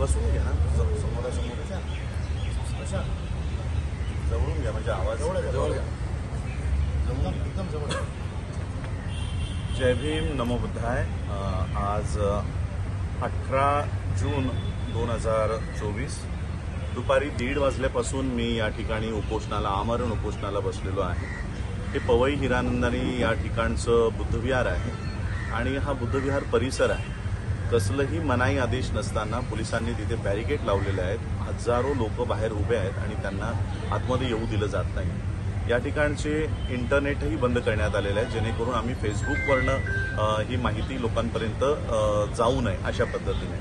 बसून घ्या ना, समोरासमोर कशा जवळून घ्या, म्हणजे आवाज जवळ घ्या, एकदम जवळ. जय भीम, नमो बुद्धाय. आज 18 जून 2024 दुपारी 1:30 वाजल्यापासून मी या ठिकाणी उपोषणाला, आमरण उपोषणाला बसलेलो आहे. हे पवई हिरानंदानी या ठिकाणचं बुद्धविहार आहे आणि हा बुद्धविहार परिसर आहे. कसलंही मनाई आदेश नसताना पोलिसांनी तिथे बॅरिकेड लावलेले आहेत. हजारो लोक बाहेर उभे आहेत आणि त्यांना आतमध्ये येऊ दिलं जात नाही. या ठिकाणचे इंटरनेटही बंद करण्यात आलेलं आहे, जेणेकरून आम्ही फेसबुकवरनं ही माहिती लोकांपर्यंत जाऊ नये अशा पद्धतीने.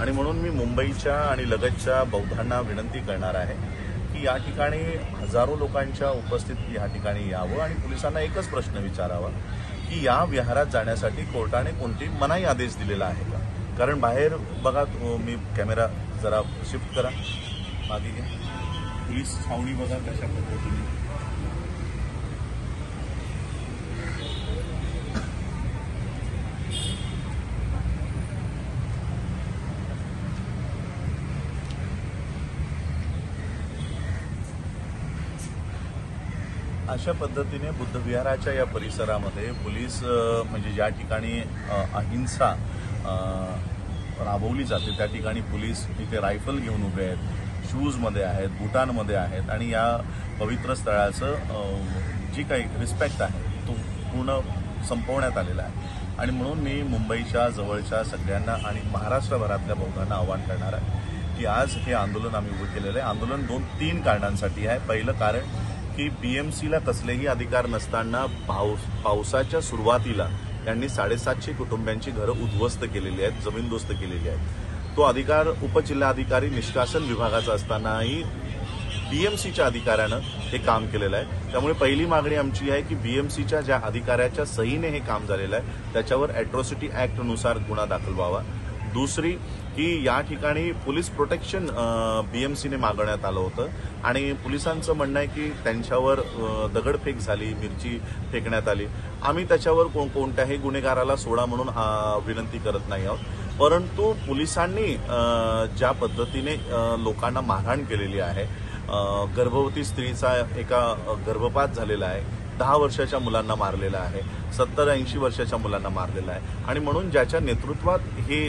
आणि म्हणून मी मुंबईच्या आणि लगतच्या बौद्धांना विनंती करणार आहे की या ठिकाणी हजारो लोकांच्या उपस्थितीत या ठिकाणी यावं आणि पोलिसांना एकच प्रश्न विचारावा की या विहारात जाण्यासाठी कोर्टाने कोणती मनाई आदेश दिलेला आहे का. कारण बाहेर बघा, मी कॅमेरा जरा शिफ्ट करा मागे घ्या, ही छावणी बघा कशा पद्धतीने. अशा पद्धतीने बुद्धविहाराच्या या परिसरामध्ये पोलीस म्हणजे ज्या ठिकाणी अहिंसा राबवली जाते त्या ठिकाणी पोलीस इथे रायफल घेऊन उभे आहेत, शूजमध्ये आहेत, बुटांमध्ये आहेत आणि या पवित्र स्थळाचं जी काही रिस्पेक्ट आहे तो पूर्ण संपवण्यात आलेला आहे. आणि म्हणून मी मुंबईच्या जवळच्या सगळ्यांना आणि महाराष्ट्रभरातल्या बौद्धांना आवाहन करणार आहे की आज हे आंदोलन आम्ही उभं केलेलं आहे. आंदोलन 2-3 कारणांसाठी आहे. पहिलं कारण की BMCला कसलेही अधिकार नसताना पावसाच्या सुरुवातीला त्यांनी 750 कुटुंबांची घरं उद्ध्वस्त केलेली आहेत, जमीनदोस्त केलेली आहेत. तो अधिकार उपजिल्हाधिकारी निष्कासन विभागाचा असतानाही BMCच्या अधिकाऱ्यानं हे काम केलेलं आहे. त्यामुळे पहिली मागणी आमची आहे की BMCच्या ज्या अधिकाऱ्याच्या सहीने हे काम झालेलं आहे त्याच्यावर अॅट्रॉसिटी ॲक्टनुसार गुन्हा दाखल व्हावा. दुसरी की या ठिकाणी पोलीस प्रोटेक्शन BMCने मागवण्यात आलं होतं आणि पोलिसांचं म्हणणं आहे की त्यांच्यावर दगडफेक झाली, मिरची फेकण्यात आली. आम्ही त्याच्यावर कोणत्याही गुन्हेगाराला सोडा म्हणून विनंती करत नाही आहोत, परंतु पोलिसांनी ज्या पद्धतीने लोकांना मारहाण केलेली आहे, गर्भवती स्त्रीचा एका गर्भपात झालेला आहे, 10 वर्षाच्या मुलांना मारलेलं आहे, 70-80 वर्षाच्या मुलांना मारलेलं आहे. आणि म्हणून ज्याच्या नेतृत्वात हे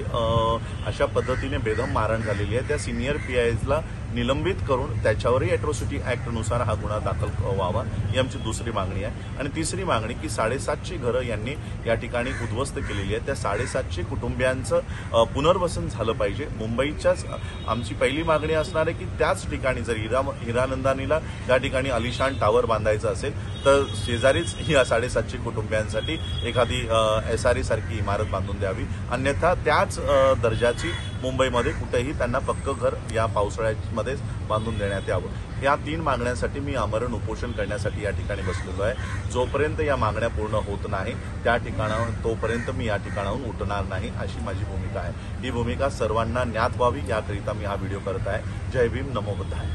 अशा पद्धतीने बेदम मारहाण झालेली आहे त्या सिनियर PIsला निलंबित करून त्याच्यावरही अॅट्रॉसिटी ॲक्टनुसार हा गुन्हा दाखल व्हावा, ही आमची दुसरी मागणी आहे. आणि तिसरी मागणी की 750 घरं यांनी या ठिकाणी उद्ध्वस्त केलेली आहे, त्या 750 कुटुंबियांचं पुनर्वसन झालं पाहिजे. मुंबईच्याच आमची पहिली मागणी असणार आहे की त्याच ठिकाणी जर हिरानंदानीला त्या ठिकाणी आलिशान टावर बांधायचं असेल तर शेजारीच या 750 कुटुंबियांसाठी एखादी SRE सारखी इमारत बांधून द्यावी, अन्यथा त्याच दर्जाची मुंबईमध्ये कुठेही त्यांना पक्कं घर या पावसाळ्यामध्येच बांधून देण्यात यावं. या 3 मागण्यांसाठी मी आमरण उपोषण करण्यासाठी या ठिकाणी बसलेलो आहे. जोपर्यंत या मागण्या पूर्ण होत नाही तोपर्यंत मी या ठिकाणाहून उठणार नाही अशी माझी भूमिका आहे. ही भूमिका सर्वांना ज्ञात व्हावी याकरिता मी हा व्हिडिओ करत आहे. जय भीम, नमो बुद्धाय.